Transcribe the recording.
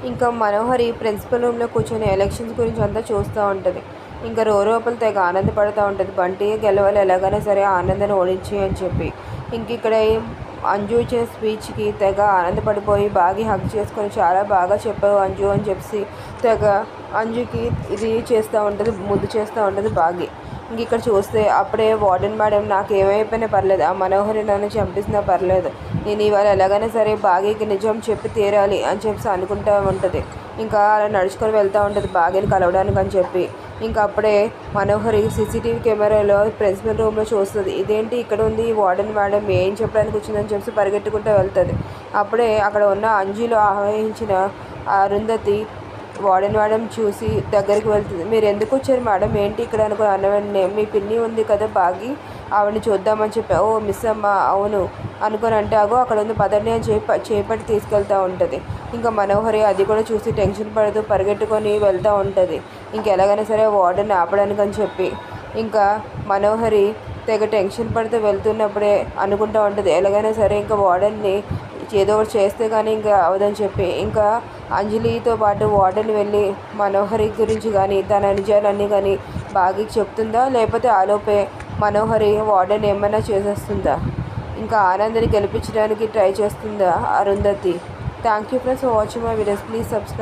ఇంకా మనోహరి ప్రిన్సిపల్ రూమ్లో కూర్చొని ఎలక్షన్స్ గురించి అంతా చూస్తూ ఉంటుంది. ఇంకా లోపల తెగ ఆనందపడుతూ ఉంటుంది. బంటి గెలవాలి, ఎలాగైనా సరే ఆనందాన్ని ఓడించి అని చెప్పి. ఇంక ఇక్కడ అంజు ఇచ్చే స్పీచ్కి తెగ ఆనందపడిపోయి బాగా హగ్ చేసుకొని చాలా బాగా చెప్పావు అంజు అని చెప్పి తెగ అంజుకి ఇది చేస్తూ ఉంటుంది, ముద్దు చేస్తూ ఉంటుంది బాగి. ఇంక ఇక్కడ చూస్తే అప్పుడే వార్డెన్ మేడం నాకు ఏమైపోయినా పర్లేదు, ఆ మనోహరి నన్ను చంపిస్తున్నా పర్లేదు, నేను ఇవాళ ఎలాగైనా సరే బాగీకి నిజం చెప్పి తీరాలి అని చెప్పి అనుకుంటూ ఉంటుంది. ఇంకా అలా నడుచుకొని వెళ్తూ ఉంటుంది బాగీని కలవడానికి అని చెప్పి. ఇంకా అప్పుడే మనోహరి సీసీటీవీ కెమెరాలో ప్రిన్సిపల్ రూమ్లో చూస్తుంది. ఇదేంటి ఇక్కడ ఉంది, వార్డెన్ మేడం ఏం చెప్పడానికి వచ్చిందని చెప్పి పరిగెట్టుకుంటూ వెళ్తుంది. అప్పుడే అక్కడ ఉన్న అంజులో ఆహ్వానించిన అరుంధతి వార్డెన్ మేడం చూసి దగ్గరికి వెళ్తుంది. మీరు ఎందుకు వచ్చారు మేడం, ఏంటి ఇక్కడ అనుకుని అన్న వెంటనే మీ పిన్ని ఉంది కదా బాగి, ఆవిడని చూద్దామని చెప్పి ఓ మిస్ అమ్మ అవును అనుకొని అంటే అగో అక్కడ ఉంది పదండి అని చేపట్టి తీసుకెళ్తూ ఉంటుంది. ఇంకా మనోహరి అది కూడా చూసి టెన్షన్ పడుతూ పరిగెట్టుకొని వెళ్తూ ఉంటుంది. ఎలాగైనా సరే వార్డెన్ ఆపడానికి అని చెప్పి. ఇంకా మనోహరి తెగ టెన్షన్ పడుతూ వెళ్తున్నప్పుడే అనుకుంటూ ఉంటుంది ఎలాగైనా సరే ఇంకా వార్డెన్ని ఏదో ఒకటి చేస్తే కానీ ఇంకా అవదని చెప్పి. ఇంకా అంజలితో పాటు వార్డెన్ వెళ్ళి మనోహరి గురించి కానీ తన నిజాలన్నీ కానీ బాగీకి చెప్తుందా, లేకపోతే ఆలోపే మనోహరి వార్డెన్ ఏమైనా చేసేస్తుందా, ఇంకా ఆనందని గెలిపించడానికి ట్రై చేస్తుందా Arundhati. Thank you friends for watching my videos. Please subscribe.